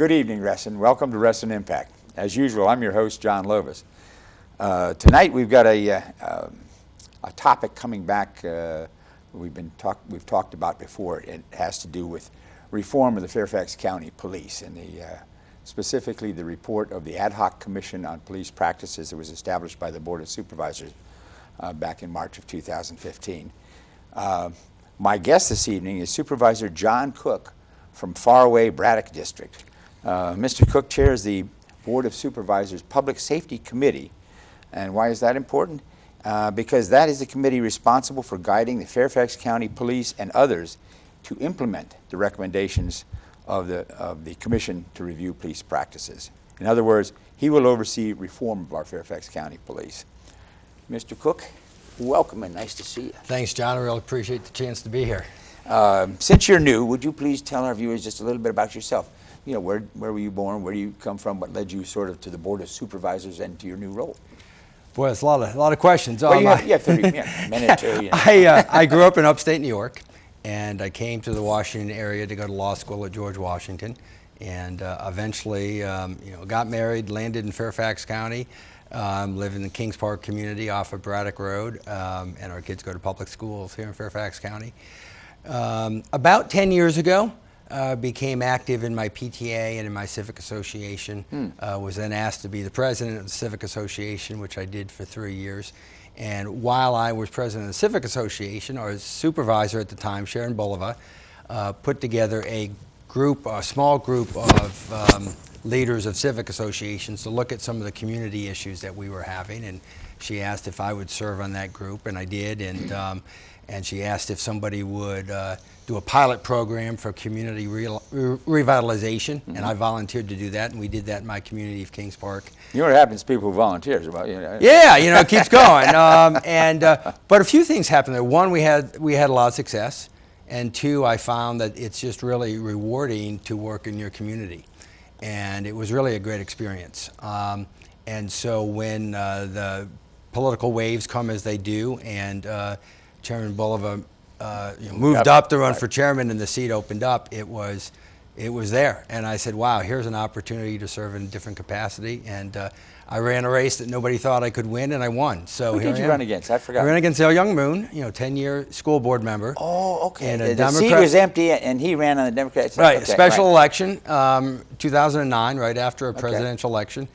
Good evening, Reston. Welcome to Reston Impact. As usual, I'm your host, John Lovis. Tonight we've got a topic coming back we've talked about before. It has to do with reform of the Fairfax County Police and specifically the report of the Ad Hoc Commission on Police Practices that was established by the Board of Supervisors back in March of 2015. My guest this evening is Supervisor John Cook from faraway Braddock District. Mr. Cook chairs the Board of Supervisors Public Safety Committee. And why is that important? Because that is the committee responsible for guiding the Fairfax County Police and others to implement the recommendations of the Commission to review police practices. In other words, he will oversee reform of our Fairfax County Police. Mr. Cook, welcome and nice to see you. Thanks, John. I really appreciate the chance to be here. Since you're new, would you please tell our viewers just a little bit about yourself? You know, where were you born? Where do you come from? What led you sort of to the Board of Supervisors and to your new role? Boy, it's a lot of questions. Well, you have 30 minutes. You know. I grew up in upstate New York, and I came to the Washington area to go to law school at George Washington, and eventually, got married, landed in Fairfax County, live in the Kings Park community off of Braddock Road, and our kids go to public schools here in Fairfax County. About 10 years ago, became active in my PTA and in my civic association. Was then asked to be the president of the civic association, which I did for 3 years. And while I was president of the civic association, our supervisor at the time, Sharon Bulova, put together a small group of leaders of civic associations to look at some of the community issues that we were having. And she asked if I would serve on that group, and I did. And she asked if somebody would do a pilot program for community revitalization, and I volunteered to do that, and we did that in my community of Kings Park. You know what happens to people who volunteer? Yeah, it keeps going. But a few things happened there. One, we had a lot of success, and two, I found that it's just really rewarding to work in your community, and it was really a great experience. And so when the political waves come as they do, and Chairman Bulova moved up to run for chairman and the seat opened up, it was there. And I said, wow, here's an opportunity to serve in a different capacity. And I ran a race that nobody thought I could win, and I won. So who did you run against? I forgot. I ran against Al Young Moon, 10-year school board member. Oh, okay. And the seat was empty, and he ran on the Democrat side. Right, okay, special election, 2009, right after a presidential election.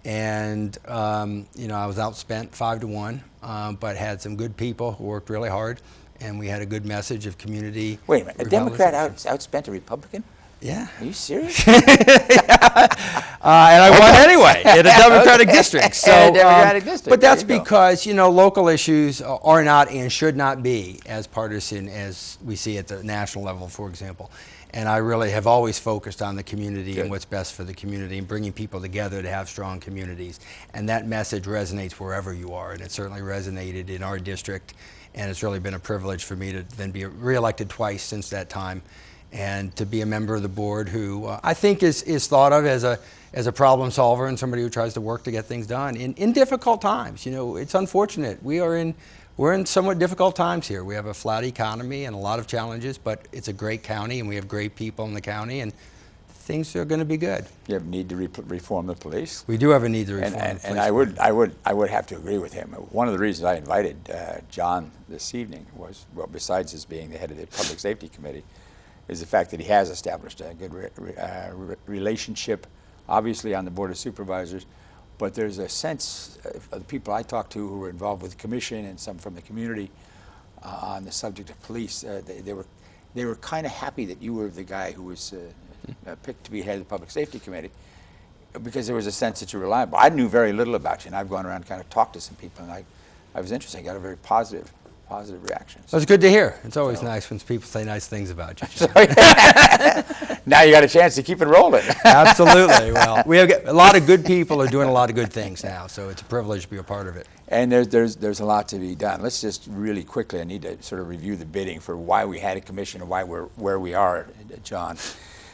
And, I was outspent 5-1, but had some good people who worked really hard, and we had a good message of community. Wait a minute, a Democrat outspent a Republican? Yeah. Are you serious? And I won anyway in a Democratic district. So, Democratic district. But that's because, local issues are not and should not be as partisan as we see at the national level, for example. And I really have always focused on the community and what's best for the community and bringing people together to have strong communities. And that message resonates wherever you are, and it certainly resonated in our district. And it's really been a privilege for me to then be reelected twice since that time, and to be a member of the board who I think is thought of as a problem solver and somebody who tries to work to get things done in difficult times. It's unfortunate. We're in somewhat difficult times here. We have a flat economy and a lot of challenges, but it's a great county and we have great people in the county, and things are going to be good. You have a need to reform the police? We do have a need to reform the police. And I would have to agree with him. One of the reasons I invited John this evening was, well, besides his being the head of the Public Safety Committee, is the fact that he has established a good relationship, obviously on the Board of Supervisors, but there's a sense of the people I talked to who were involved with the commission and some from the community on the subject of police. They were kind of happy that you were the guy who was picked to be head of the Public Safety Committee, because there was a sense that you're reliable. I knew very little about you, and I've gone around and kind of talked to some people, and I was interested. I got a very positive reaction. That's good to hear. It's always nice when people say nice things about you. Now you got a chance to keep it rolling. Absolutely. Well, we have a lot of good people are doing a lot of good things now, so it's a privilege to be a part of it. And there's a lot to be done. Let's just really quickly, I need to sort of review the bidding for why we had a commission and why we're where we are, John.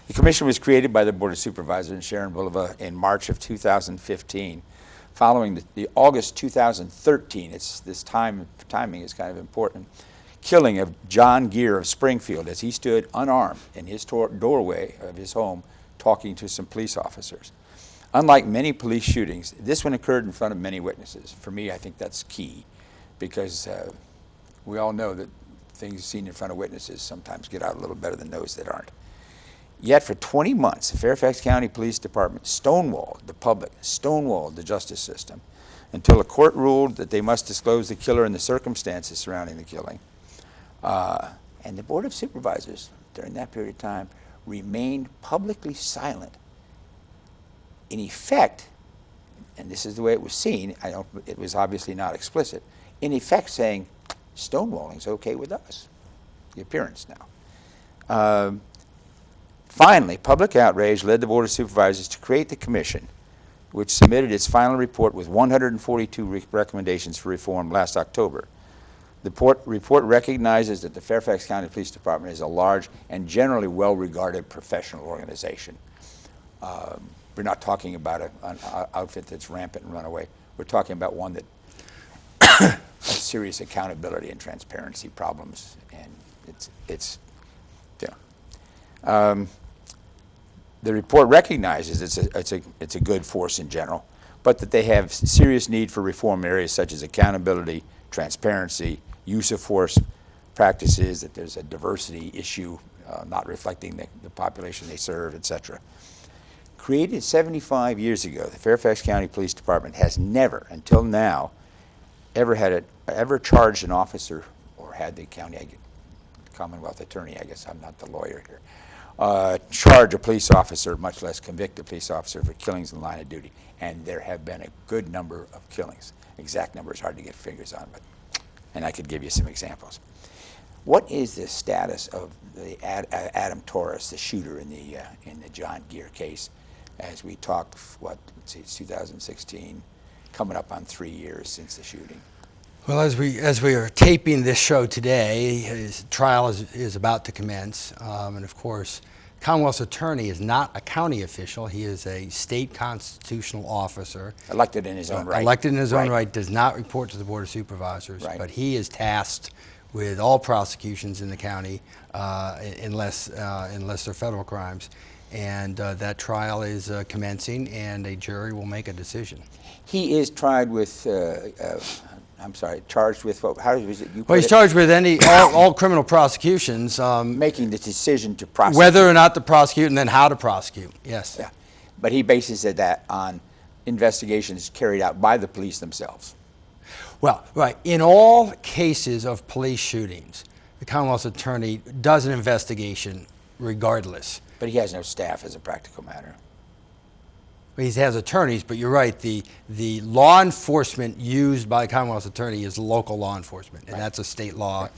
The commission was created by the Board of Supervisors and Sharon Bulova in March of 2015. Following the August 2013, this timing is kind of important, killing of John Gear of Springfield as he stood unarmed in his doorway of his home talking to some police officers. Unlike many police shootings, this one occurred in front of many witnesses. For me, I think that's key, because we all know that things seen in front of witnesses sometimes get out a little better than those that aren't. Yet for 20 months, the Fairfax County Police Department stonewalled the public, stonewalled the justice system, until a court ruled that they must disclose the killer and the circumstances surrounding the killing. And the Board of Supervisors, during that period of time, remained publicly silent. In effect, and this is the way it was seen, it was obviously not explicit, in effect saying, stonewalling's okay with us, the appearance now. Finally, public outrage led the Board of Supervisors to create the commission, which submitted its final report with 142 recommendations for reform last October. The report recognizes that the Fairfax County Police Department is a large and generally well-regarded professional organization. We're not talking about an outfit that's rampant and runaway. We're talking about one that has serious accountability and transparency problems, and it's you know. The report recognizes it's a good force in general, but that they have serious need for reform in areas such as accountability, transparency, use of force practices, that there's a diversity issue not reflecting the population they serve, etc. Created 75 years ago, the Fairfax County Police Department has never, until now, ever charged an officer, or had the county Commonwealth attorney, I guess I'm not the lawyer here, charge a police officer, much less convict a police officer for killings in the line of duty. And there have been a good number of killings. Exact number is hard to get figures on, and I could give you some examples. What is the status of the Adam Torres, the shooter in the John Gear case, as we talk, let's see, it's 2016, coming up on 3 years since the shooting? Well, as we are taping this show today, his trial is about to commence, and of course, Commonwealth's attorney is not a county official. He is a state constitutional officer. Elected in his own right. Elected in his own right, does not report to the Board of Supervisors, but he is tasked with all prosecutions in the county, unless they're federal crimes. And that trial is commencing, and a jury will make a decision. He is tried with, charged with what? How was it? Well, he's charged with all criminal prosecutions. Making the decision to prosecute. Whether or not to prosecute, and then how to prosecute. Yes. Yeah, but he bases that on investigations carried out by the police themselves. Well, right. In all cases of police shootings, the Commonwealth's attorney does an investigation regardless. But he has no staff, as a practical matter. He has attorneys, but you're right. The law enforcement used by the Commonwealth's attorney is local law enforcement, and that's a state law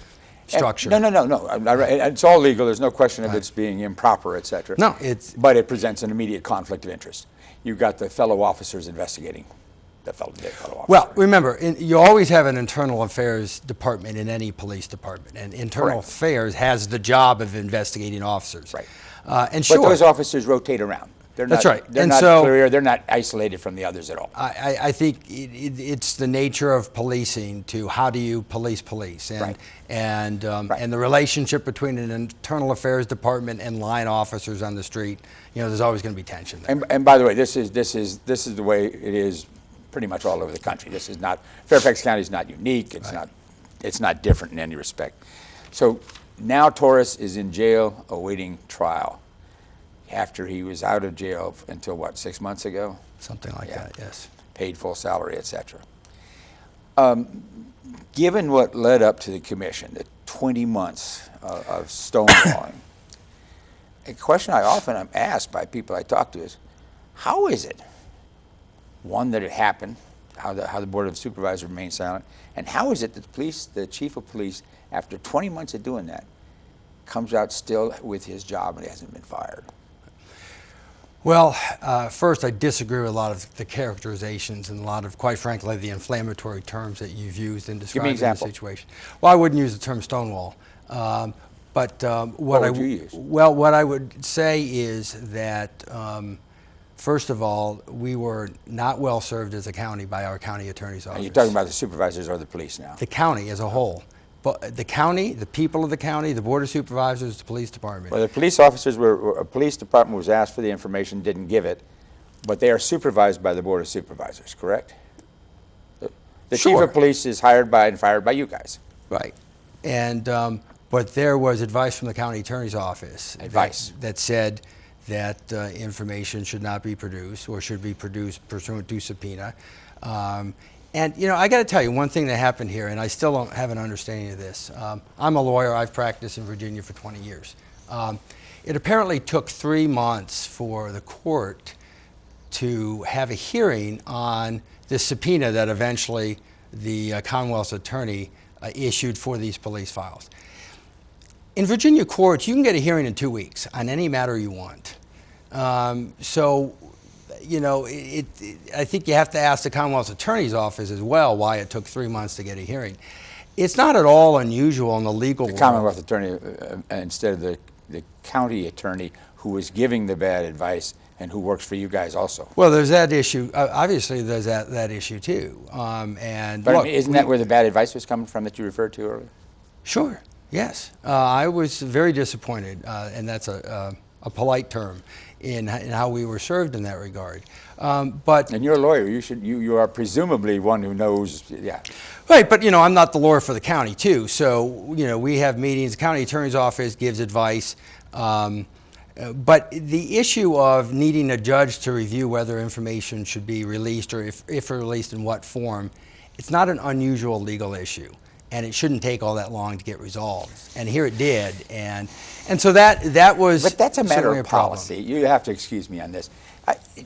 structure. No. It's all legal. There's no question of it's being improper, et cetera. No, but it presents an immediate conflict of interest. You've got the fellow officers investigating the fellow officer. Well, remember, you always have an internal affairs department in any police department, and internal affairs has the job of investigating officers. Right. And sure, but those officers rotate around. That's right. They're not clear. They're not isolated from the others at all. I think it's the nature of policing to how do you police, and the relationship between an internal affairs department and line officers on the street. You know, there's always going to be tension there. And by the way, this is the way it is pretty much all over the country. This is not, Fairfax County is not unique. It's not different in any respect. So now Torres is in jail awaiting trial, after he was out of jail until what, 6 months ago? Something like that, yes. Paid full salary, etc. Given what led up to the commission, the 20 months of stonewalling, a question I often am asked by people I talk to is, how is it, one, that it happened, how the Board of Supervisors remained silent, and how is it that the chief of police, after 20 months of doing that, comes out still with his job and he hasn't been fired? Well, first, I disagree with a lot of the characterizations and a lot of, quite frankly, the inflammatory terms that you've used in describing the situation. Well, I wouldn't use the term stonewall. What would you use? Well, what I would say is that, first of all, we were not well served as a county by our county attorney's office. And you're talking about the supervisors or the police now? The county as a whole. the county, the people of the county, the Board of Supervisors, the police department. Well, the police officers a police department was asked for the information, didn't give it, but they are supervised by the Board of Supervisors, correct? The chief Sure. of police is hired by and fired by you guys. Right. And, but there was advice from the county attorney's office. Advice. That said that information should not be produced or should be produced pursuant to subpoena. And, you know, I got to tell you one thing that happened here, and I still don't have an understanding of this. I'm a lawyer. I've practiced in Virginia for 20 years. It apparently took 3 months for the court to have a hearing on this subpoena that eventually the Commonwealth's attorney issued for these police files. In Virginia courts, you can get a hearing in 2 weeks on any matter you want. So, you know, I think you have to ask the Commonwealth's attorney's office as well why it took 3 months to get a hearing. It's not at all unusual in the legal world. The Commonwealth attorney instead of the county attorney who was giving the bad advice and who works for you guys also. Well, there's that issue. Obviously, there's that issue too. And But look, I mean, isn't that where the bad advice was coming from that you referred to earlier? Sure. Yes. I was very disappointed, and that's a polite term, in how we were served in that regard. But And you're a lawyer. You are presumably one who knows. Yeah. right. But you know, I'm not the lawyer for the county too. So you know, we have meetings. The county attorney's office gives advice. But the issue of needing a judge to review whether information should be released or if released in what form, it's not an unusual legal issue, and it shouldn't take all that long to get resolved. And here it did, and so that was. But that's a matter certainly of a problem. policy. You have to excuse me on this.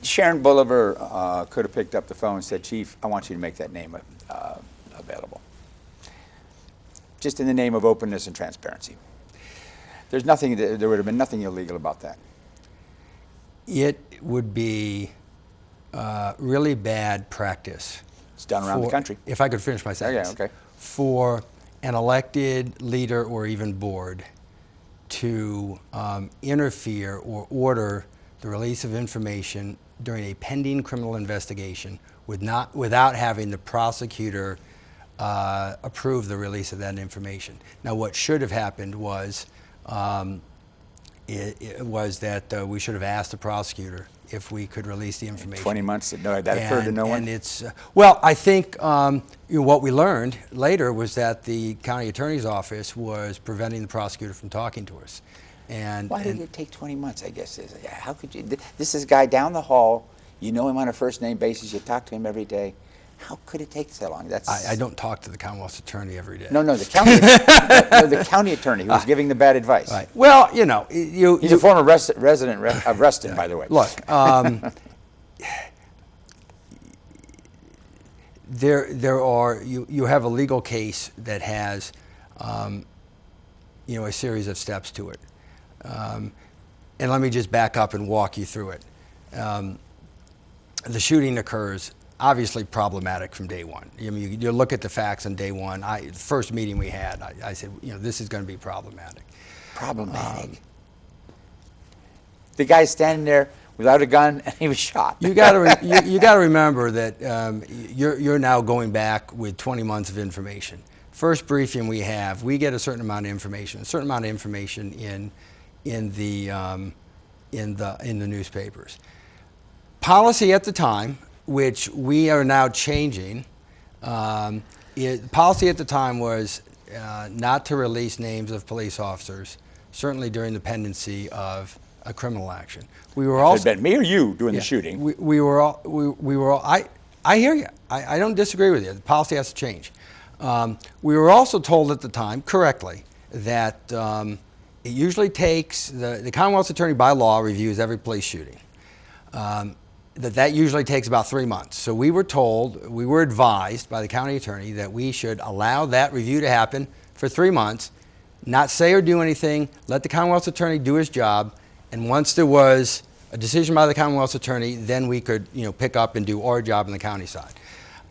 Sharon Bolivar could have picked up the phone and said, "Chief, I want you to make that name available." Just in the name of openness and transparency. There's nothing. There would have been nothing illegal about that. It would be really bad practice. It's done around the country. If I could finish my sentence. Yeah, okay. For an elected leader or even board to interfere or order the release of information during a pending criminal investigation without having the prosecutor approve the release of that information. Now, what should have happened was that we should have asked the prosecutor if we could release the information. 20 months. No, that occurred to no one. And it's well, I think what we learned later was that the county attorney's office was preventing the prosecutor from talking to us. And why did it take 20 months? I guess how could you? This is a guy down the hall. You know him on a first name basis. You talk to him every day. How could it take so long? I don't talk to the Commonwealth's attorney every day. No, the county, the county attorney who was giving the bad advice. Right. Well, you know, he's a former resident of Reston, by the way. Look, you have a legal case that has, a series of steps to it, and let me just back up and walk you through it. The shooting occurs. Obviously problematic from day one. I mean, you look at the facts on day one. The first meeting we had, I said, this is going to be problematic. Problematic. The guy's standing there without a gun, and he was shot. You got to remember that you're now going back with 20 months of information. First briefing we have, we get a certain amount of information, in the newspapers. Policy at the time, which we are now changing. Policy at the time was not to release names of police officers, certainly during the pendency of a criminal action. We were also. It had been me or you doing the shooting. We were all. I hear you. I don't disagree with you. The policy has to change. We were also told at the time, correctly, that it usually takes the Commonwealth's attorney by law reviews every police shooting. That usually takes about 3 months. So we were advised by the county attorney that we should allow that review to happen for 3 months, not say or do anything, let the Commonwealth's attorney do his job, and once there was a decision by the Commonwealth's attorney, then we could pick up and do our job on the county side.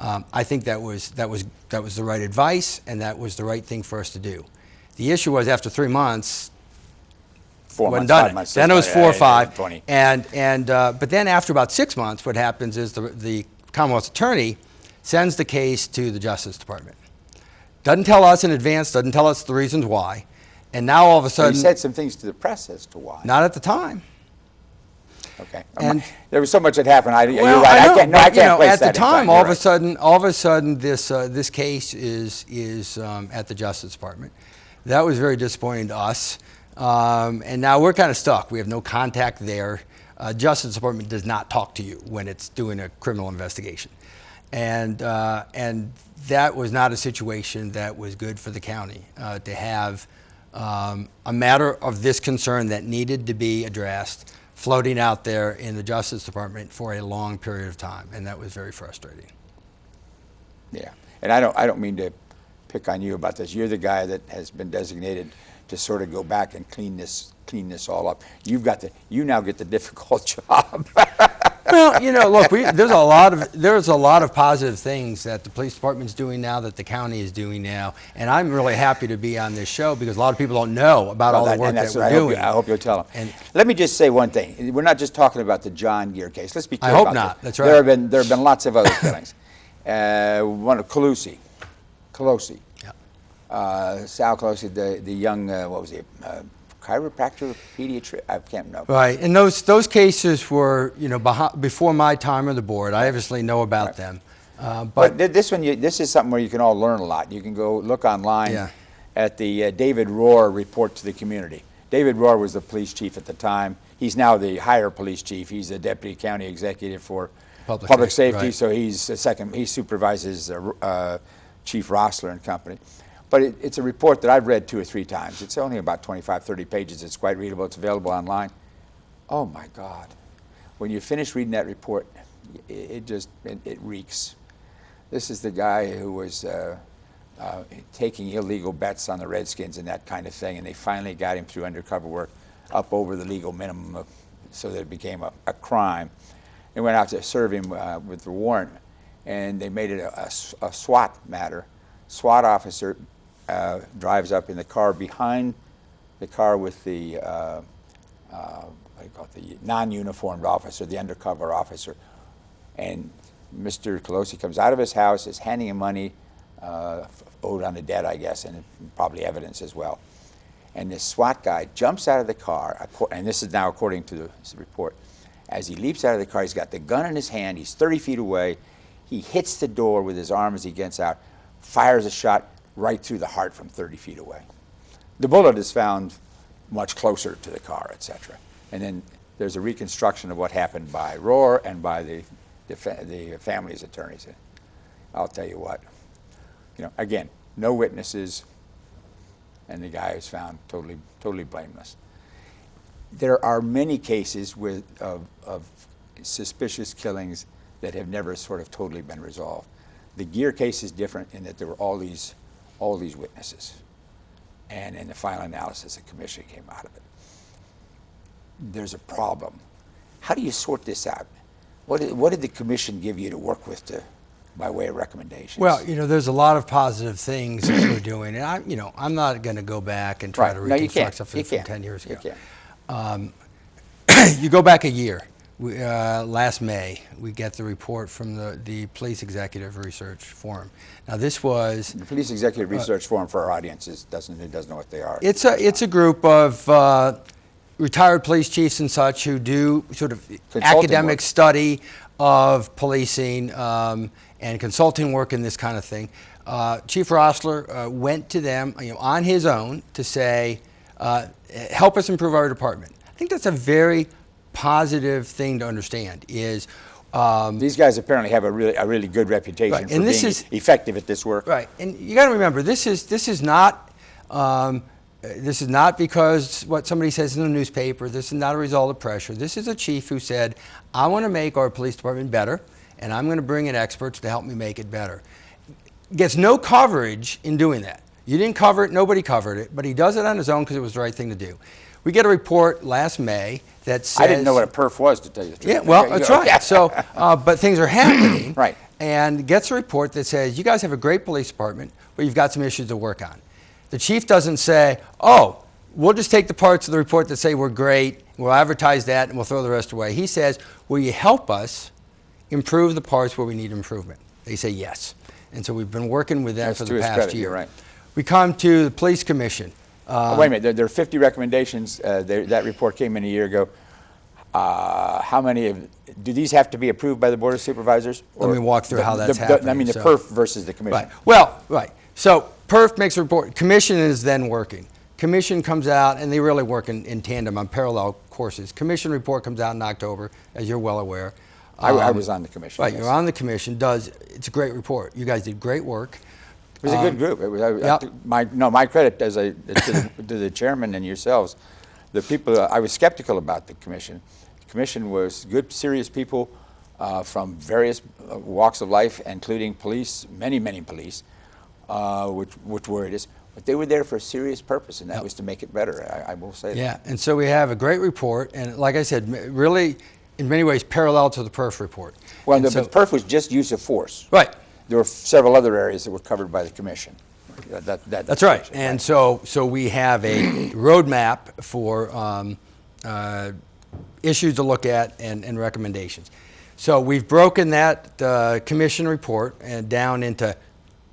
I think that was the right advice, and that was the right thing for us to do. The issue was after 3 months, 4 months, done 5 months. Then it was 4 or 5, 20. but then after about 6 months, what happens is the Commonwealth's attorney sends the case to the Justice Department, Doesn't tell us in advance, doesn't tell us the reasons why. And now all of a So you sudden, said some things to the press as to why. not at the time. Okay. And- There was so much that happened. You're Well, right. I know, I can't but, place at the that in time, time. all You're of a right. sudden, this case is at the Justice Department. That was very disappointing to us. And now we're kind of stuck. We have no contact there. Justice Department does not talk to you when it's doing a criminal investigation, and that was not a situation that was good for the county to have a matter of this concern that needed to be addressed floating out there in the Justice Department for a long period of time, and that was very frustrating. Yeah, and I don't mean to pick on you about this. You're the guy that has been designated to sort of go back and clean this all up. You now get the difficult job. Well, look, there's a lot of positive things that the police department's doing now, that the county is doing now, and I'm really happy to be on this show because a lot of people don't know about all the work that we're doing. I hope you'll tell them. And let me just say one thing: we're not just talking about the John Gear case. Let's be clear I hope about not. this. That's right. There have been lots of other killings. One of Colosi, Sal Colosi, the young what was he? Chiropractor, pediatrician, I can't know. Right, and those cases were, before my time on the board. I obviously know about them, But this one, this is something where you can all learn a lot. You can go look online at the David Rohr report to the community. David Rohr was the police chief at the time. He's now the higher police chief. He's the deputy county executive for public safety. Right. So he's he supervises Chief Rossler and company. But it's a report that I've read 2 or 3 times. It's only about 25, 30 pages. It's quite readable. It's available online. Oh, my God. When you finish reading that report, it reeks. This is the guy who was taking illegal bets on the Redskins and that kind of thing, and they finally got him through undercover work up over the legal minimum so that it became a crime. They went out to serve him with the warrant, and they made it a SWAT matter. SWAT officer drives up in the car behind the car with the the non-uniformed officer, the undercover officer, and Mr. Colosi comes out of his house, is handing him money owed on the debt, I guess, and probably evidence as well. And this SWAT guy jumps out of the car, and this is now according to the report. As he leaps out of the car, he's got the gun in his hand. He's 30 feet away. He hits the door with his arm as he gets out, fires a shot right through the heart from 30 feet away. The bullet is found much closer to the car, etc. And then there's a reconstruction of what happened by Rohr and by the family's attorneys. I'll tell you what, again, no witnesses, and the guy is found totally blameless. There are many cases of suspicious killings that have never sort of totally been resolved. The Gear case is different in that there were all these witnesses, and in the final analysis, a commission came out of it. There's a problem. How do you sort this out? What did the commission give you to work with by way of recommendations? Well, there's a lot of positive things that we're doing, and I'm not going to go back and try to reconstruct stuff from 10 years ago. You can't. You go back a year. Last May, we get the report from the Police Executive Research Forum. Now, this was the Police Executive Research Forum, for our audiences doesn't know what they are. It's a group of retired police chiefs and such who do sort of academic study of policing and consulting work and this kind of thing. Chief Rossler went to them on his own to say, help us improve our department. I think that's a very positive thing to understand is these guys apparently have a really good reputation for being effective at this work. Right, and you got to remember this is not because what somebody says in the newspaper. This is not a result of pressure. This is a chief who said, I want to make our police department better, and I'm going to bring in experts to help me make it better. Gets no coverage in doing that. You didn't cover it, nobody covered it, but he does it on his own because it was the right thing to do. We get a report last May that says... I didn't know what a perf was, to tell you the truth. Yeah, well, that's right. So, but things are happening. Right. And gets a report that says, you guys have a great police department, but you've got some issues to work on. The chief doesn't say, oh, we'll just take the parts of the report that say we're great, we'll advertise that, and we'll throw the rest away. He says, will you help us improve the parts where we need improvement? They say yes. And so we've been working with them That's for to the his past credit, year. you're right. We come to the police commission. Wait a minute, there are 50 recommendations. That report came in a year ago. How many do these have to be approved by the Board of Supervisors? Let me walk through how that's I happening. mean, the So- PERF versus the commission. Right. Well, right. So PERF makes a report. Commission is then working. Commission comes out, and they really work in tandem on parallel courses. Commission report comes out in October, as you're well aware. I was on the commission. Right, yes. you're on the commission. It's a great report. You guys did great work. It was a good group. It was, Yep. my credit to the chairman and yourselves. The people, I was skeptical about the commission. The commission was good, serious people from various walks of life, including police, many police, which worried us. But they were there for a serious purpose, and that was to make it better. I will say that. Yeah, and so we have a great report, and like I said, really, in many ways, parallel to the PERF report. Well, And the so- PERF was just use of force. Right. There were several other areas that were covered by the commission. That's right. And so we have a roadmap for issues to look at and recommendations. So we've broken that commission report down into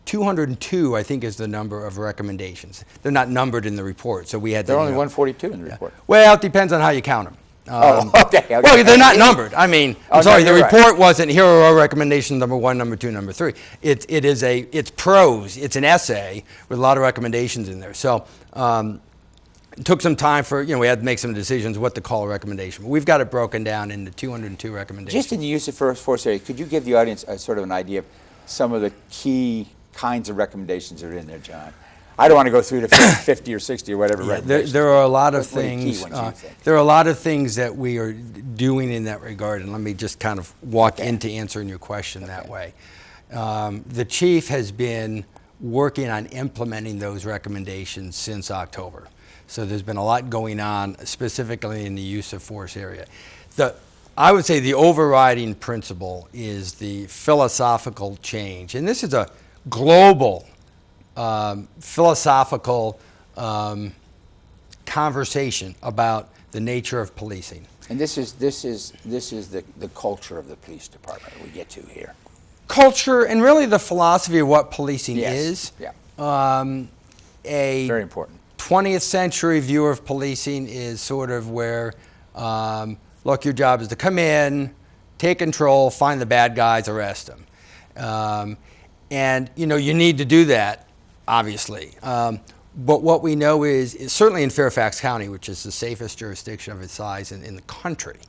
202, I think, is the number of recommendations. They're not numbered in the report, so we had to. There are only 142 in the report. Well, it depends on how you count them. Okay. Well, they're not numbered. I mean, I'm sorry, no, the you're right. report wasn't, here are our recommendations, number 1, number 2, number 3. It's prose, it's an essay with a lot of recommendations in there. So it took some time for, we had to make some decisions what to call a recommendation. But we've got it broken down into 202 recommendations. Just in the use of force area, could you give the audience sort of an idea of some of the key kinds of recommendations that are in there, John? I don't want to go through the 50 or 60 or whatever. There are a lot of What are the key things. ones you think? There are a lot of things that we are doing in that regard, and let me just kind of walk into answering your question that way. The chief has been working on implementing those recommendations since October, so there's been a lot going on, specifically in the use of force area. I would say the overriding principle is the philosophical change, and this is a global philosophical conversation about the nature of policing. And this is the culture of the police department we get to here. Culture and really the philosophy of what policing Yes. is. Yeah. Very important. 20th century view of policing is sort of where, look, your job is to come in, take control, find the bad guys, arrest them. And you need to do that, obviously. But what we know is certainly in Fairfax County, which is the safest jurisdiction of its size in the country.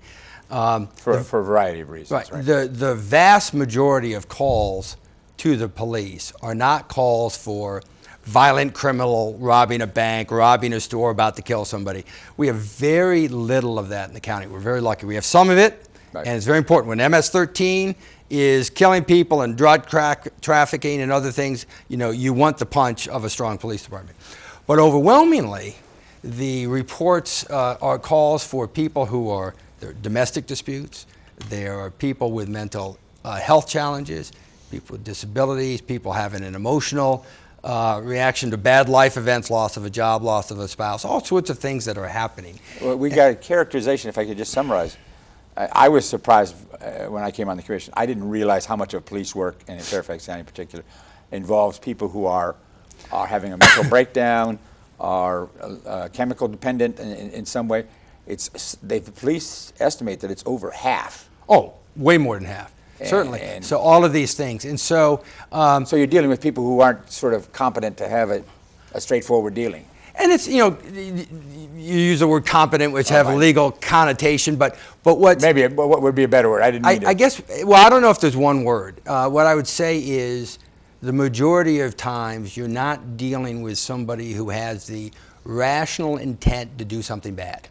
For a variety of reasons, right? The vast majority of calls to the police are not calls for violent criminal robbing a bank, robbing a store, about to kill somebody. We have very little of that in the county. We're very lucky. We have some of it, Right. and it's very important. When MS-13 is killing people and drug trafficking and other things, you want the punch of a strong police department. But overwhelmingly, the reports are calls for people who are domestic disputes. There are people with mental health challenges, people with disabilities, people having an emotional reaction to bad life events, loss of a job, loss of a spouse, all sorts of things that are happening. Well, we got a characterization, if I could just summarize. I was surprised when I came on the commission. I didn't realize how much of police work, and in Fairfax County in particular, involves people who are having a mental breakdown, are chemical dependent in some way. The police estimate that it's over half. Oh, way more than half, certainly. And so all of these things. And so... so you're dealing with people who aren't sort of competent to have a straightforward dealing. And it's, you use the word competent, which have a right. legal connotation, but what... Maybe, what would be a better word? I didn't mean to. I guess, well, I don't know if there's one word. What I would say is the majority of times you're not dealing with somebody who has the rational intent to do something bad.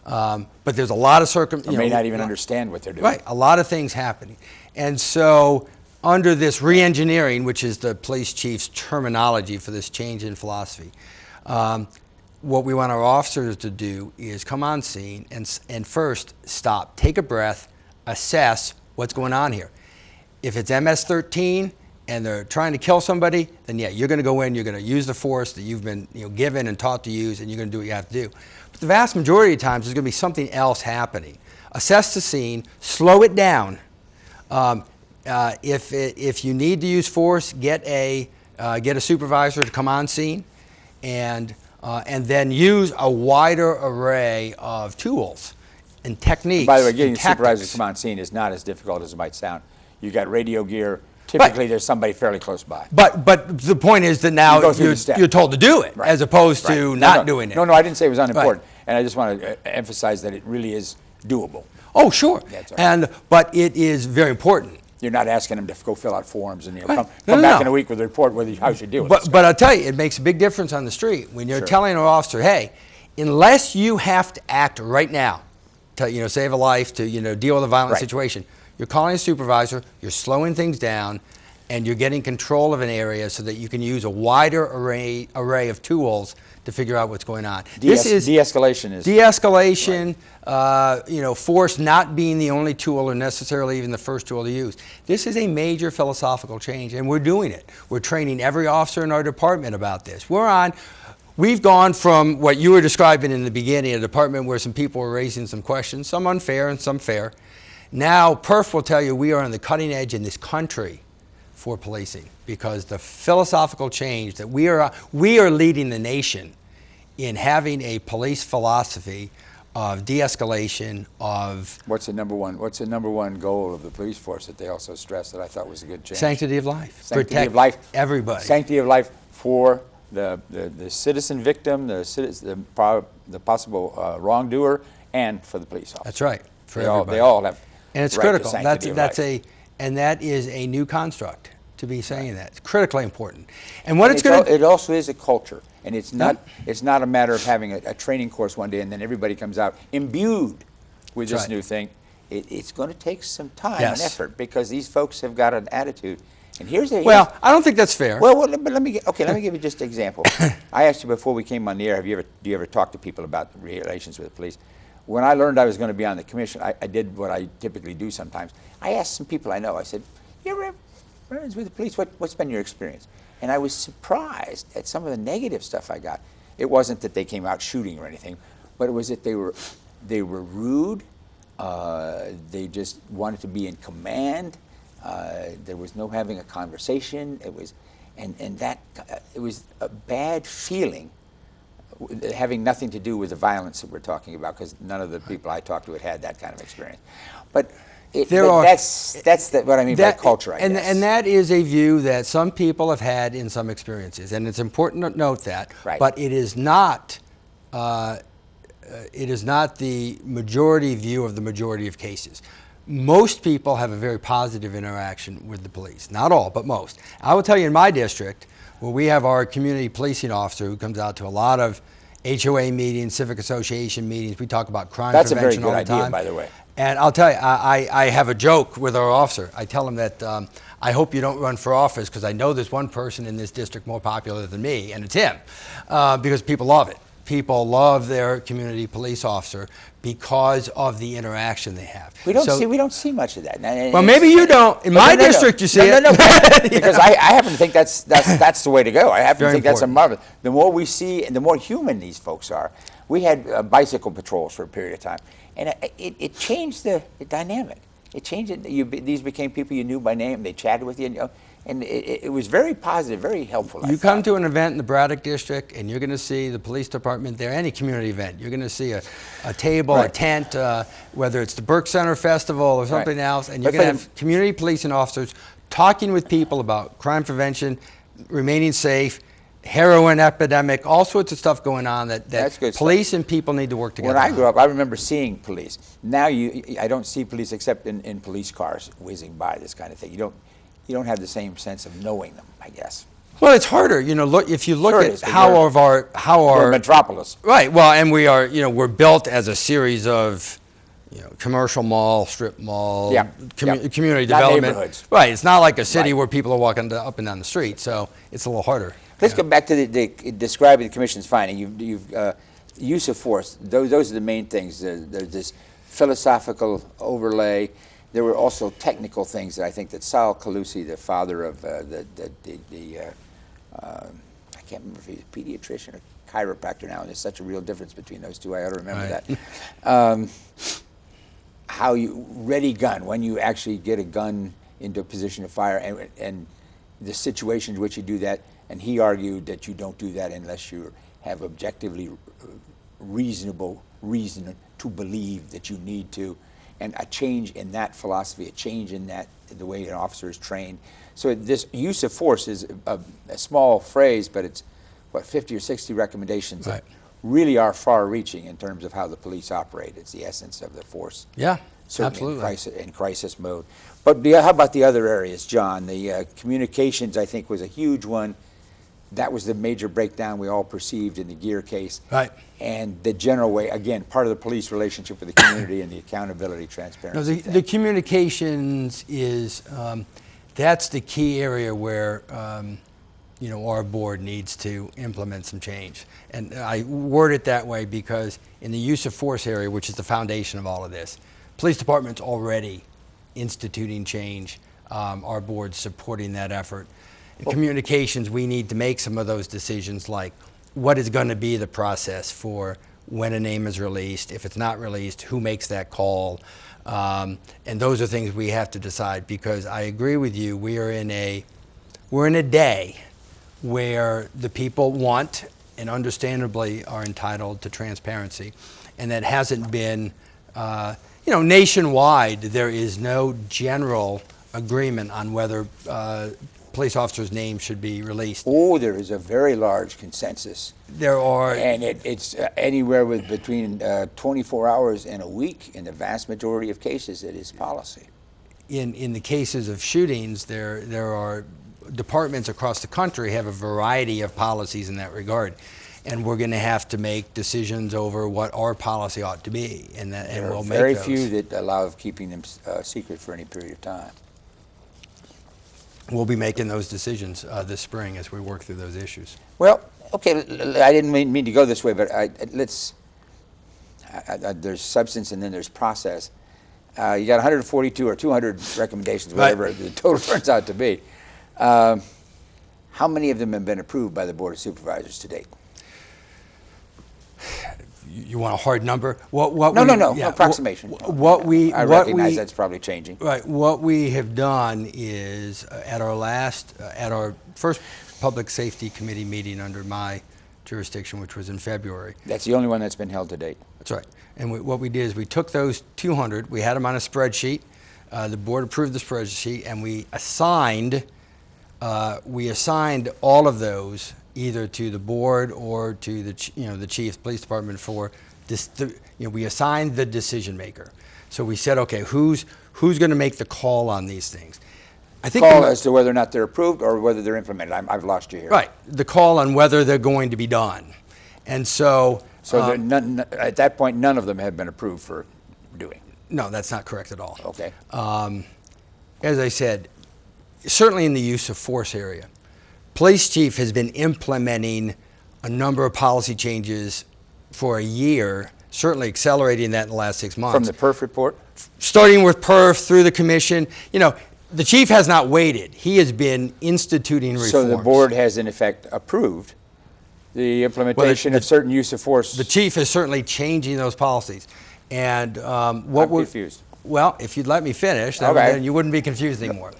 But there's a lot of Or may not even understand what they're doing. Right, a lot of things happening. And so under this re-engineering, which is the police chief's terminology for this change in philosophy, what we want our officers to do is come on scene and first stop, take a breath, assess what's going on here. If it's MS-13 and they're trying to kill somebody, then yeah, you're going to go in, you're going to use the force that you've been given and taught to use, and you're going to do what you have to do. But the vast majority of times, there's going to be something else happening. Assess the scene, slow it down, If you need to use force, get a supervisor to come on scene, and then use a wider array of tools and techniques. By the way, getting and a supervisor tactics. to come on scene is not as difficult as it might sound. You got radio gear. Typically, there's somebody fairly close by. But the point is that now You go through the steps. you're told to do it, Right. as opposed Right. to No, not no. doing it. No, I didn't say it was unimportant. And I just want to emphasize that it really is doable. Oh, sure. That's all right. But it is very important. You're not asking them to go fill out forms and Right. come No, back no. in a week with a report how you do it. But I'll tell you, it makes a big difference on the street when you're Sure. telling an officer, hey, unless you have to act right now to save a life, to deal with a violent Right. situation, you're calling a supervisor, you're slowing things down, and you're getting control of an area so that you can use a wider array of tools to figure out what's going on. This is de-escalation is de-escalation, force not being the only tool or necessarily even the first tool to use. This is a major philosophical change, and we're doing it. We're training every officer in our department about this. We've gone from what you were describing in the beginning, a department where some people were raising some questions, some unfair and some fair. Now, Perf will tell you we are on the cutting edge in this country for policing, because the philosophical change that we are leading the nation in having a police philosophy of de-escalation, of What's the number one goal of the police force that they also stress that I thought was a good change? sanctity of life. Sanctity Protect of life. everybody. Sanctity of life for the citizen victim, the possible wrongdoer, and for the police officer. That's right. For They everybody. all have And it's right to critical. sanctity of life. That is a new construct to be saying that. It's critically important. And what And it's going to it also is a culture, and it's not a matter of having a training course one day and then everybody comes out imbued with That's this right. new thing. It's going to take some time Yes. and effort because these folks have got an attitude. And Well, I don't think that's fair. but let me give you just an example. I asked you before we came on the air, do you ever talk to people about the relations with the police? When I learned I was going to be on the commission, I did what I typically do sometimes. I asked some people I know, I said, you ever have friends with the police? What's been your experience? And I was surprised at some of the negative stuff I got. It wasn't that they came out shooting or anything, but it was that they were rude. They just wanted to be in command. There was no having a conversation. It was a bad feeling, having nothing to do with the violence that we're talking about, because none of the people I talked to had that kind of experience. But that's what I mean by culture, I guess. And that is a view that some people have had in some experiences, and it's important to note that. Right. But it is not the majority view of the majority of cases. Most people have a very positive interaction with the police. Not all, but most. I will tell you, in my district, where we have our community policing officer who comes out to a lot of HOA meetings, civic association meetings. We talk about crime That's a very prevention good all the idea, time. by the way. And I'll tell you, I have a joke with our officer. I tell him that I hope you don't run for office, because I know there's one person in this district more popular than me, and it's him, because people love it. People love their community police officer because of the interaction they have. We don't see much of that. Well, maybe you don't. In my district, you see it. No, because I happen to think that's the way to go. I happen to think that's a marvelous. The more we see, and the more human these folks are. We had bicycle patrols for a period of time, and it changed the dynamic. It changed it. These became people you knew by name. They chatted with you, and it was very positive, very helpful. You come to an event in the Braddock district, and you're going to see the police department there. Any community event, you're going to see a table, Right. a tent, whether it's the Burke Center Festival or something Right. else, and you're But going to have community policing officers talking with people about crime prevention, remaining safe, heroin epidemic, all sorts of stuff going on That's that good police and people need to work together. When I on. grew up, I remember seeing police. Now I don't see police except in police cars whizzing by, this kind of thing. You don't have the same sense of knowing them, I guess. Well, it's harder, if you look Sure it at is, how we're our a metropolis. right. Well, and we are, we're built as a series of, commercial mall, strip mall, Yeah, community Not development. neighborhoods. Right. It's not like a city Right. where people are walking up and down the street, so it's a little harder. Let's go back to the describing the commission's finding. You've use of force. Those are the main things. There's this philosophical overlay. There were also technical things that I think that Sal Calusi, the father of I can't remember if he's a pediatrician or chiropractor now, and there's such a real difference between those two. I ought to remember that. How you ready gun, when you actually get a gun into a position of fire, and the situations in which you do that, and he argued that you don't do that unless you have objectively reasonable reason to believe that you need to, and a change in that philosophy, a change in that, the way an officer is trained. So this use of force is a small phrase, but it's, what, 50 or 60 recommendations Right. that really are far-reaching in terms of how the police operate. It's the essence of the force. Yeah, Certainly absolutely. in crisis mode. But how about the other areas, John? The communications, I think, was a huge one. That was the major breakdown we all perceived in the Gear case. Right. And the general way, again, part of the police relationship with the community and the accountability, No, transparency. the communications is, that's the key area where, our board needs to implement some change. And I word it that way because in the use of force area, which is the foundation of all of this, police department's already instituting change. Our board's supporting that effort. In communications, we need to make some of those decisions, like what is going to be the process for when a name is released. If it's not released, who makes that call? And those are things we have to decide, because I agree with you. We're in a day where the people want and understandably are entitled to transparency, and that hasn't been, nationwide. There is no general agreement on whether police officers' names should be released. Oh, there is a very large consensus. There are, And it's anywhere with between 24 hours and a week. In the vast majority of cases, it is policy. in the cases of shootings, there are departments across the country have a variety of policies in that regard, and we're going to have to make decisions over what our policy ought to be, and we'll make those. There are very few that allow of keeping them secret for any period of time. We'll be making those decisions this spring as we work through those issues. Well, okay, I didn't mean to go this way, but there's substance and then there's process. You got 142 or 200 recommendations, whatever Right. the total turns out to be. How many of them have been approved by the Board of Supervisors to date? You want a hard number? No, approximation. I recognize that's probably changing. Right. What we have done is at our first Public Safety Committee meeting under my jurisdiction, which was in February. That's the only one that's been held to date. That's right. And what we did is we took those 200, we had them on a spreadsheet. The board approved the spreadsheet, and we assigned all of those either to the board or to the chief police department for this. We assigned the decision maker. So we said, okay, who's going to make the call on these things? I think Call as to whether or not they're approved or whether they're implemented. I've lost you here. Right, the call on whether they're going to be done, and so. So at that point, none of them have been approved for doing. No, that's not correct at all. Okay. As I said, certainly in the use of force area, police chief has been implementing a number of policy changes for a year, certainly accelerating that in the last 6 months. From the PERF report? Starting with PERF through the commission. The chief has not waited. He has been instituting reforms. So the board has in effect approved the implementation of certain use of force. The chief is certainly changing those policies. And I'm confused. Well, if you'd let me finish, then you wouldn't be confused anymore.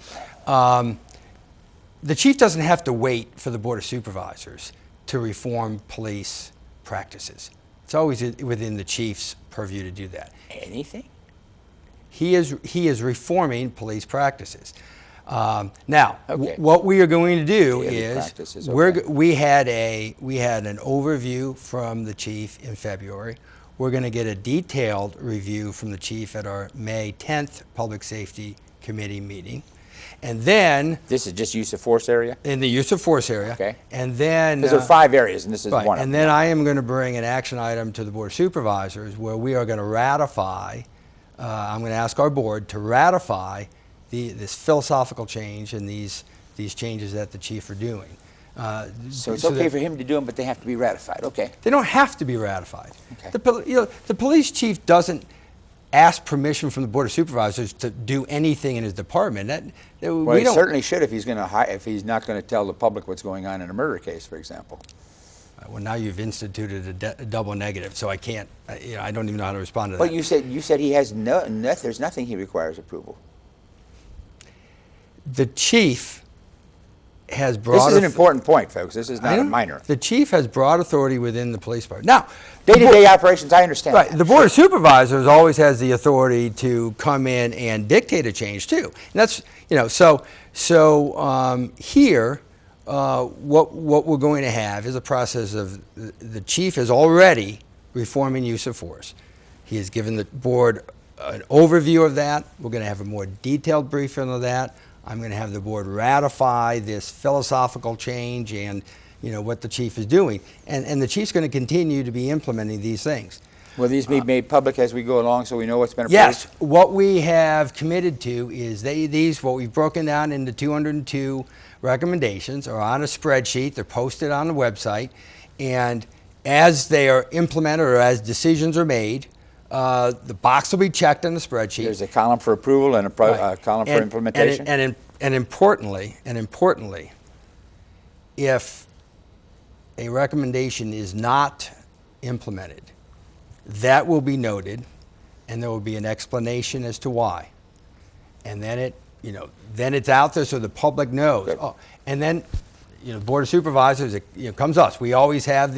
The chief doesn't have to wait for the Board of Supervisors to reform police practices. It's always within the chief's purview to do that. Anything? He is reforming police practices. Now, Okay. what we are going to do Daily is practices, okay. we had an overview from the chief in February. We're going to get a detailed review from the chief at our May 10th Public Safety Committee meeting. And then, This is just use of force area? in the use of force area, Okay. and then, Because there are 5 areas, and this is right, one of and them. then I am going to bring an action item to the Board of Supervisors where we are going to ratify, I'm going to ask our board to ratify this philosophical change and these changes that the chief are doing. So it's okay for him to do them, but they have to be ratified. Okay. They don't have to be ratified. Okay. The police chief doesn't ask permission from the Board of Supervisors to do anything in his department. Well, he certainly should if he's not going to tell the public what's going on in a murder case, for example. Well, now you've instituted a double negative, so I can't. I don't even know how to respond to But that. you said he has there's nothing he requires approval. The chief has broad. This is an important point, folks. This is I not a know. minor. The chief has broad authority within the police department. Now, Day-to-day operations, I understand. right, that. the board of supervisors always has the authority to come in and dictate a change too. And that's, here, what we're going to have is a process of the chief is already reforming use of force. He has given the board an overview of that. We're going to have a more detailed briefing of that. I'm going to have the board ratify this philosophical change and what the chief is doing. And the chief's going to continue to be implementing these things. Will these be made public as we go along so we know what's been approved? Yes. What we have committed to is what we've broken down into 202 recommendations are on a spreadsheet. They're posted on the website. And as they are implemented or as decisions are made, the box will be checked on the spreadsheet. There's a column for approval and a column for implementation. And importantly, if a recommendation is not implemented, that will be noted, and there will be an explanation as to why. And then then it's out there so the public knows. Good. Oh, and then, the board of supervisors, comes us. We always have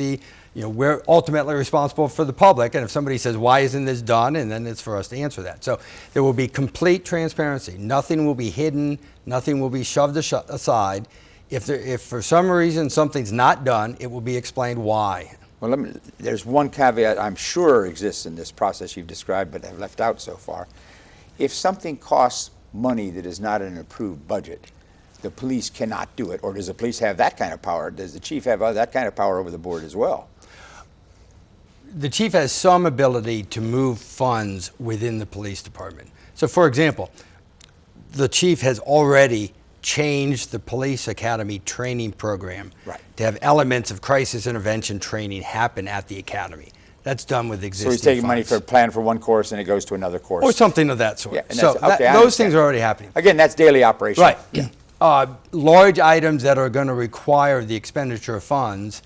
we're ultimately responsible for the public, and if somebody says, why isn't this done, and then it's for us to answer that. So there will be complete transparency. Nothing will be hidden. Nothing will be shoved aside. If for some reason something's not done, it will be explained why. Well, there's one caveat I'm sure exists in this process you've described but have left out so far. If something costs money that is not in an approved budget, the police cannot do it, or does the police have that kind of power? Does the chief have that kind of power over the board as well? The chief has some ability to move funds within the police department. So, for example, the chief has already changed the police academy training program to have elements of crisis intervention training happen at the academy. That's done with existing So he's taking funds. money for a plan for one course and it goes to another course. Or something of that sort. Yeah, and so that's- okay, I those understand. things are already happening. Again, that's daily operation. Right. Large items that are going to require the expenditure of funds,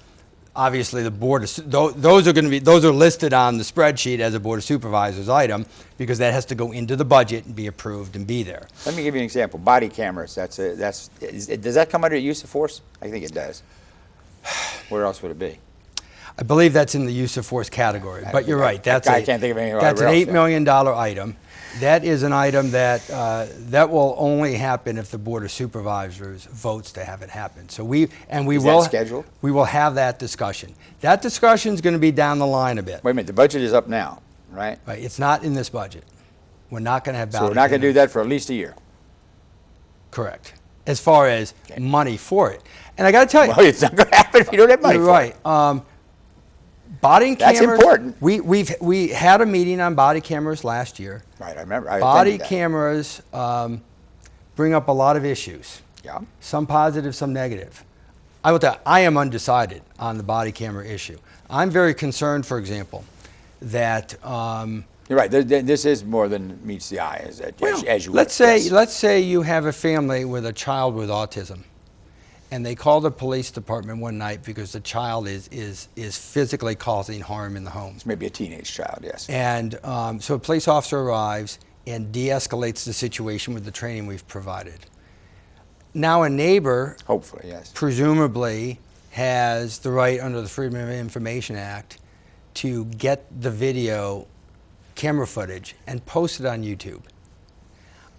obviously the board those are listed on the spreadsheet as a board of supervisors item because that has to go into the budget and be approved and be there. Let me give you an example. Body cameras. Does that come under use of force? I think it does. Where else would it be? I believe that's in the use of force category, but you're right. I can't think of anything That's an else. $8 million item. That is an item that will only happen if the board of supervisors votes to have it happen. So Is that scheduled? We will have that discussion. That discussion is going to be down the line a bit. Wait a minute. The budget is up now, right? Right. It's not in this budget. We're not going to have So ballot. we're not going to do that for at least a year. Correct. As far as money for it, and I got to tell you, Well, it's not going to happen if you don't have money you're for it. right. Body That's cameras. important. We had a meeting on body cameras last year. Right, I remember. I Body attended that. cameras bring up a lot of issues. Yeah. Some positive, some negative. I will tell you, I am undecided on the body camera issue. I'm very concerned, for example, that You're right. This is more than meets the eye, as you let's would, say yes. let's say you have a family with a child with autism, and they call the police department one night because the child is physically causing harm in the home. It's maybe a teenage child, yes. And so a police officer arrives and de-escalates the situation with the training we've provided. Now a neighbor, Hopefully, yes. presumably, has the right under the Freedom of Information Act to get the video camera footage and post it on YouTube.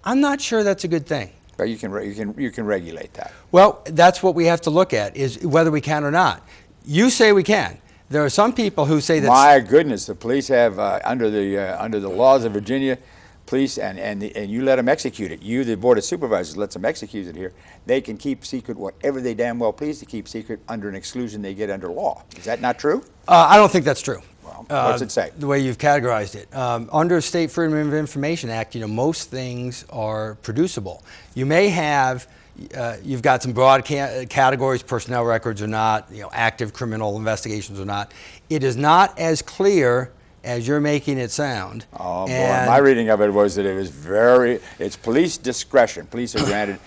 I'm not sure that's a good thing. But you can regulate that. Well, that's what we have to look at, is whether we can or not. You say we can. There are some people who say that. My goodness, the police have under the laws of Virginia, police and you let them execute it. You, the board of supervisors, lets them execute it here. They can keep secret whatever they damn well please to keep secret under an exclusion they get under law. Is that not true? I don't think that's true. Well, what's it say? The way you've categorized it. Under State Freedom of Information Act, most things are producible. You may have, you've got some broad categories, personnel records or not, active criminal investigations or not. It is not as clear as you're making it sound. Oh boy, my reading of it was that it's police discretion. Police are granted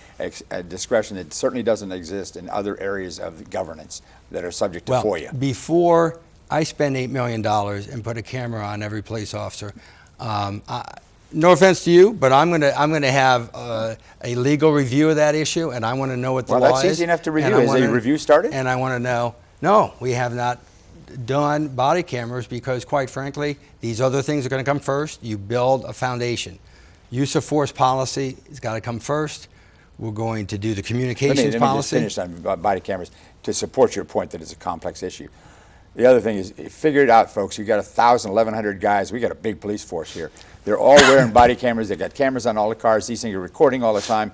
a discretion that certainly doesn't exist in other areas of governance that are subject to FOIA. Before I spend $8 million and put a camera on every police officer, no offense to you, but I'm gonna have a legal review of that issue, and I want to know what the law is. Well, that's easy enough to review. And Is a review started? And I want to know. No, we have not done body cameras because, quite frankly, these other things are going to come first. You build a foundation. Use of force policy has got to come first. We're going to do the communications Let me policy. just finish on body cameras to support your point that it's a complex issue. The other thing is, figure it out, folks. You've got 1,000, 1,100 guys. We got a big police force here. They're all wearing body cameras. They got cameras on all the cars. These things are recording all the time.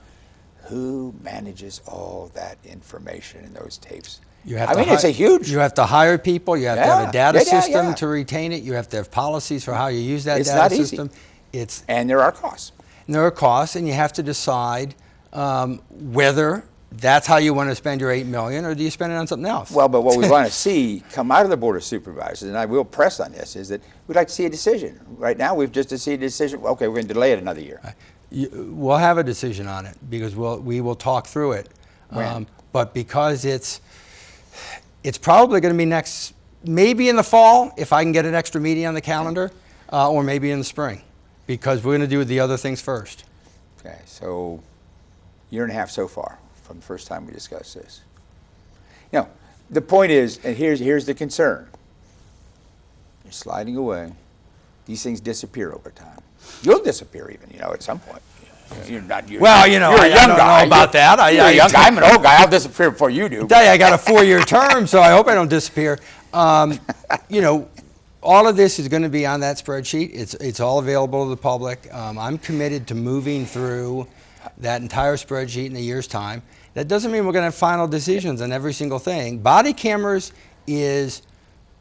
Who manages all that information in those tapes? It's a huge. You have to hire people. You have to have a data Yeah, system to retain it. You have to have policies for how you use that It's data not easy. system. And there are costs. And there are costs, and you have to decide whether that's how you want to spend your $8 million, or do you spend it on something else? Well, but what we want to see come out of the Board of Supervisors, and I will press on this, is that we'd like to see a decision. Right now, we've just to see a decision. Okay, we're going to delay it another year. We'll have a decision on it because we will talk through it. When? But because it's probably going to be maybe in the fall if I can get an extra meeting on the calendar, or maybe in the spring, because we're going to do the other things first. Okay, so year and a half so far from the first time we discussed this. Now, the point is, and here's the concern. You're sliding away. These things disappear over time. You'll disappear even, at some point. You're not. You're a young guy. Know about that. You're a young guy. I'm an old guy. I'll disappear before you do. I got a 4-year term, so I hope I don't disappear. All of this is going to be on that spreadsheet. It's all available to the public. I'm committed to moving through that entire spreadsheet in a year's time. That doesn't mean we're going to have final decisions on every single thing. Body cameras is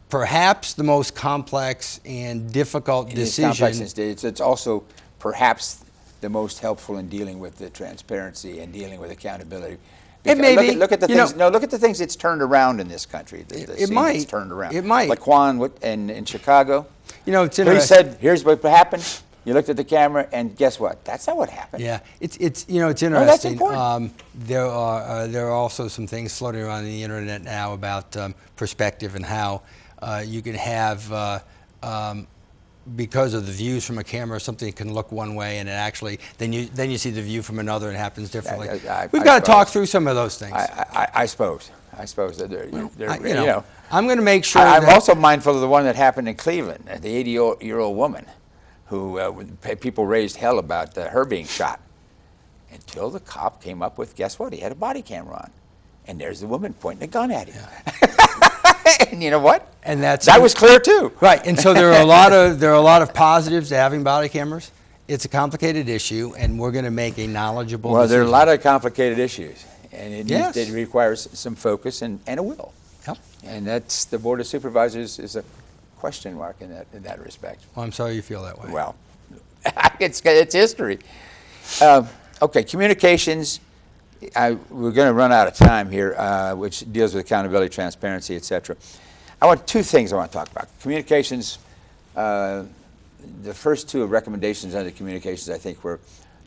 perhaps the most complex and difficult decision. It's also perhaps the most helpful in dealing with the transparency and dealing with accountability. It may be. Look at the things. No, look at the things it's turned around in this country. It might. It's turned around. It might. Like Juan in Chicago. It's interesting. He said, "Here's what happened." You looked at the camera, and guess what? That's not what happened. Yeah, it's interesting. No, that's important. There are also some things floating around the internet now about perspective and how you can have. Because of the views from a camera, something can look one way, and it actually then you see the view from another, and it happens differently. We've got to talk through some of those things. I suppose that I'm going to make sure. I'm also mindful of the one that happened in Cleveland. The 80-year-old woman, who people raised hell about her being shot, until the cop came up with, guess what? He had a body camera on, and there's the woman pointing a gun at him. Yeah. And you know what? And that was clear too. Right. And so there are a lot of positives to having body cameras. It's a complicated issue, and we're going to make a knowledgeable decision. There are a lot of complicated issues, and it requires some focus and a will. Yep. And that's the Board of Supervisors is a question mark in that respect. Well, I'm sorry you feel that way. Well, it's history. Okay, communications. We're going to run out of time here, which deals with accountability, transparency, etc. I want two things I want to talk about. Communications, the first two recommendations under communications, I think, were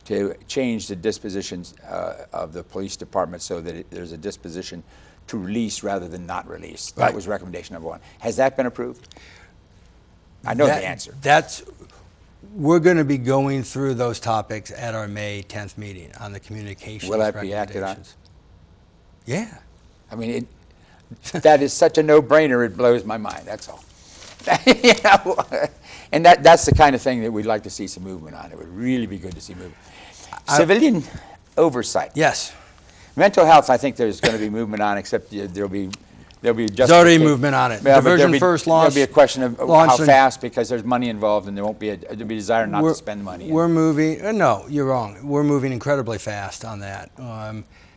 to change the dispositions of the police department so that there's a disposition to release rather than not release. Right. That was recommendation number one. Has that been approved? I know the answer. We're going to be going through those topics at our May 10th meeting on the communications recommendations. Will that be acted on? Yeah. I mean, that is such a no-brainer, it blows my mind, that's all. And that's the kind of thing that we'd like to see some movement on. It would really be good to see movement. Civilian oversight. Yes. Mental health, I think there's going to be movement on, except there'll be just. There's already movement on it. Yeah, Diversion first launch. There'll be a question of how fast, because there's money involved, and there'll be a desire not to spend money. We're moving. No, you're wrong. We're moving incredibly fast on that.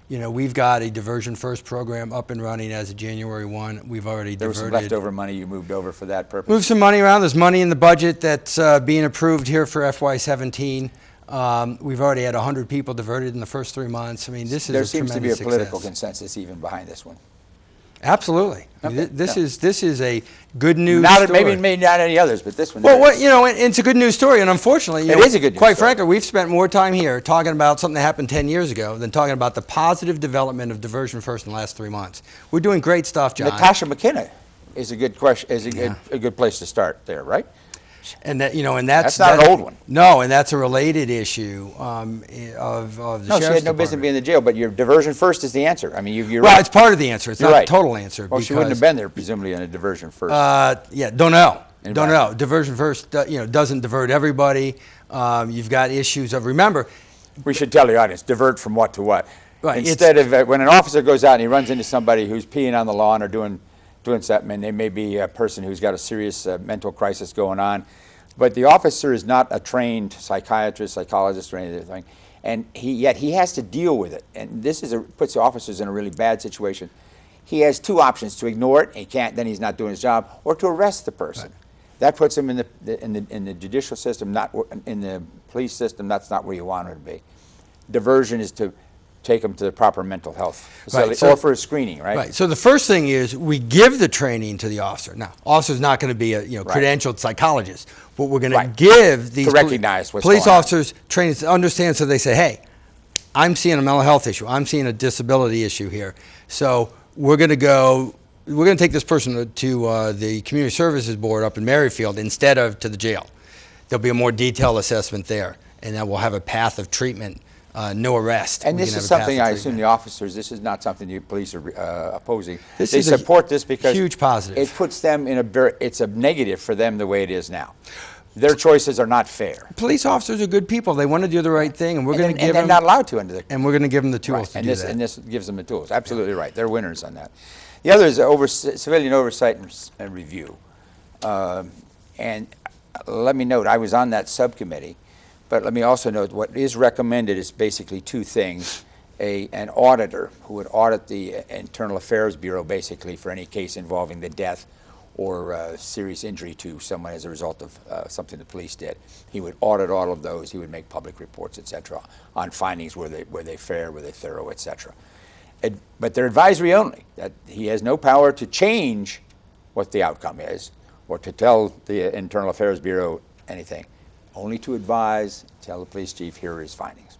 We've got a diversion first program up and running as of January 1. We've already there was some leftover money you moved over for that purpose. Moved some money around. There's money in the budget that's being approved here for FY17. We've already had 100 people diverted in the first 3 months. I mean, this is there seems to be a political success. consensus even behind this one. Absolutely. Okay. This is a good news story. Maybe not any others, but this one. Well, it's a good news story, and unfortunately, it is a good news quite story. frankly, we've spent more time here talking about something that happened 10 years ago than talking about the positive development of diversion first in the last 3 months. We're doing great stuff, John. Natasha McKenna is a good question. A good place to start there, right? And that, and that's not an old one. No, and that's a related issue of the No, she sheriff's had no business department. being in the jail, but your diversion first is the answer. I mean, you're Well, right. it's part of the answer. It's You're not right. the total answer. Well, she wouldn't have been there, presumably, in a diversion first. Yeah, don't know. Don't know. Environment. Diversion first, doesn't divert everybody. You've got issues of, remember, We should tell the audience, divert from what to what. Right, Instead of, when an officer goes out and he runs into somebody who's peeing on the lawn or doing something, and they may be a person who's got a serious mental crisis going on, but the officer is not a trained psychiatrist, psychologist, or anything, and yet he has to deal with it. And this puts the officers in a really bad situation. He has two options: to ignore it, and he can't, then he's not doing his job, or to arrest the person. Right. That puts him in the judicial system, not in the police system. That's not where you want him to be. Diversion is to take them to the proper mental health facility, Right, so- or for a screening, right? Right. So the first thing is we give the training to the officer. Now, officer's not going to be a credentialed psychologist, but we're going to Right. give these To recognize what's police going on. officers training to understand, so they say, hey, I'm seeing a mental health issue. I'm seeing a disability issue here. So we're going to take this person to the Community Services Board up in Merrifield instead of to the jail. There'll be a more detailed assessment there, and then we'll have a path of treatment. No arrest. And We this can is have a path something, of I assume treatment. the officers, this is not something the police are opposing. This They is a support this because huge positive. it puts them in it's a negative for them the way it is now. Their choices are not fair. Police officers are good people. They want to do the right thing, and we're going to give they're them. not allowed to under the And we're going to give them the tools right. to and do this that. and this gives them the tools. Absolutely right. They're winners on that. The other is civilian oversight and review. And let me note, I was on that subcommittee, but let me also note what is recommended is basically two things. An auditor who would audit the Internal Affairs Bureau basically for any case involving the death or serious injury to someone as a result of something the police did. He would audit all of those. He would make public reports, et cetera, on findings were they fair, were they thorough, et cetera. But they're advisory only. That he has no power to change what the outcome is or to tell the Internal Affairs Bureau anything. Only to advise, tell the police chief, here are his findings.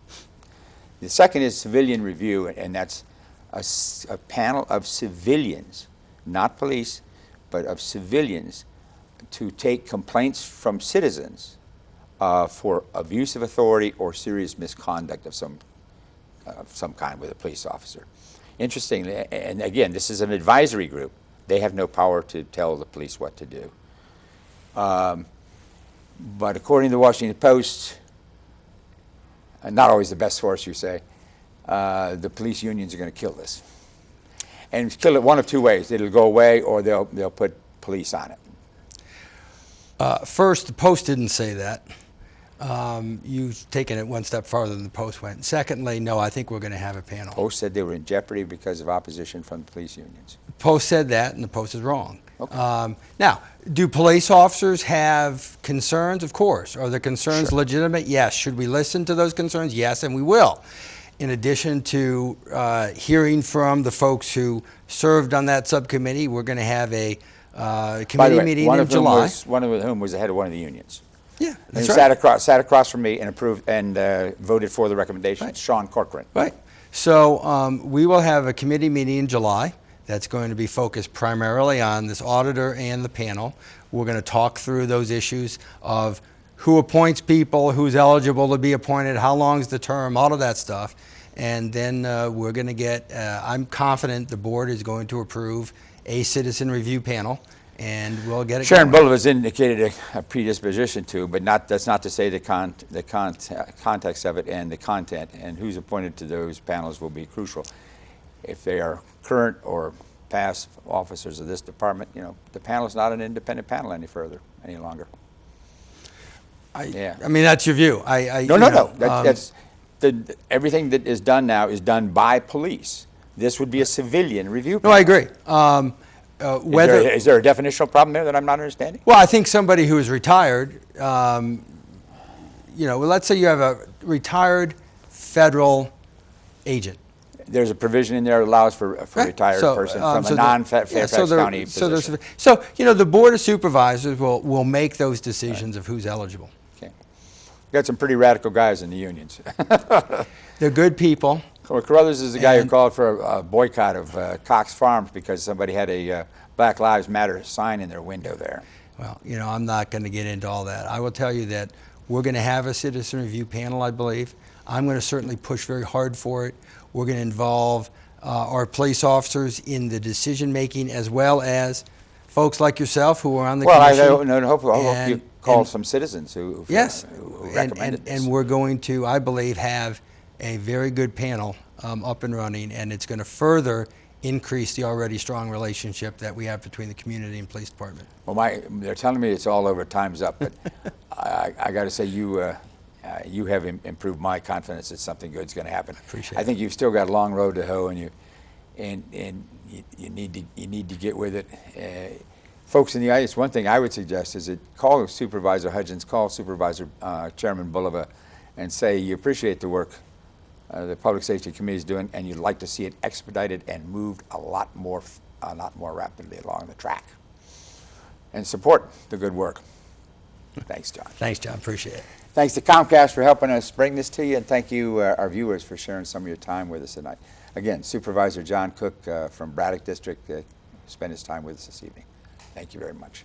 The second is civilian review, and that's a panel of civilians, not police, but of civilians, to take complaints from citizens for abuse of authority or serious misconduct of some kind with a police officer. Interestingly, and again, this is an advisory group. They have no power to tell the police what to do. But according to the Washington Post, not always the best source, you say, the police unions are going to kill this. And kill it one of two ways. It'll go away or they'll put police on it. First, the Post didn't say that. You've taken it one step farther than the Post went. Secondly, no, I think we're going to have a panel. Post said they were in jeopardy because of opposition from the police unions. The Post said that, and the Post is wrong. Okay. Now, do police officers have concerns? Of course. Are the concerns Sure. legitimate? Yes. Should we listen to those concerns? Yes, and we will. In addition to hearing from the folks who served on that subcommittee, we're going to have a By the committee way, meeting one in of whom July. one of whom was the head of one of the unions. Yeah, And that's he right. sat across from me and approved and voted for the recommendation. Right. Sean Corcoran. Right. So we will have a committee meeting in July that's going to be focused primarily on this auditor and the panel. We're going to talk through those issues of who appoints people, who's eligible to be appointed, how long's the term, all of that stuff. And then we're going to get, I'm confident the board is going to approve a citizen review panel, and we'll get it Sharon going. Bullitt has indicated a predisposition to, but that's not to say the context of it and the content, and who's appointed to those panels will be crucial. If they are current or past officers of this department, the panel is not an independent panel any longer. Yeah. I mean, that's your view. No. That's everything that is done now is done by police. This would be a civilian review No, panel. I agree. Is there a definitional problem there that I'm not understanding? Well, I think somebody who is retired, let's say you have a retired federal agent. There's a provision in there that allows for a Right. retired So, person so from a the- non-Fairfax yeah, so there- County so there's- position. So, the Board of Supervisors will make those decisions of who's eligible. Okay. We got some pretty radical guys in the unions. They're good people. Carruthers is the guy who And- called for a boycott of Cox Farms because somebody had a Black Lives Matter sign in their window there. Well, you know, I'm not going to get into all that. I will tell you that we're going to have a citizen review panel, I believe. I'm going to certainly push very hard for it. We're going to involve our police officers in the decision making, as well as folks like yourself who are on the commission. Well, I hope you call some citizens who Yes, recommended this. and we're going to, I believe, have a very good panel up and running, and it's going to further increase the already strong relationship that we have between the community and police department. Well, they're telling me it's all over, time's up, but I got to say you have improved my confidence that something good's going to happen. Appreciate I think you've still got a long road to hoe, and you need to get with it. Folks in the audience, one thing I would suggest is that call Supervisor Hudgens, call Supervisor Chairman Bulova, and say you appreciate the work the Public Safety Committee is doing, and you'd like to see it expedited and moved a lot more rapidly along the track. And support the good work. Thanks, John. Thanks, John. Appreciate it. Thanks to Comcast for helping us bring this to you, and thank you, our viewers, for sharing some of your time with us tonight. Again, Supervisor John Cook from Braddock District spent his time with us this evening. Thank you very much.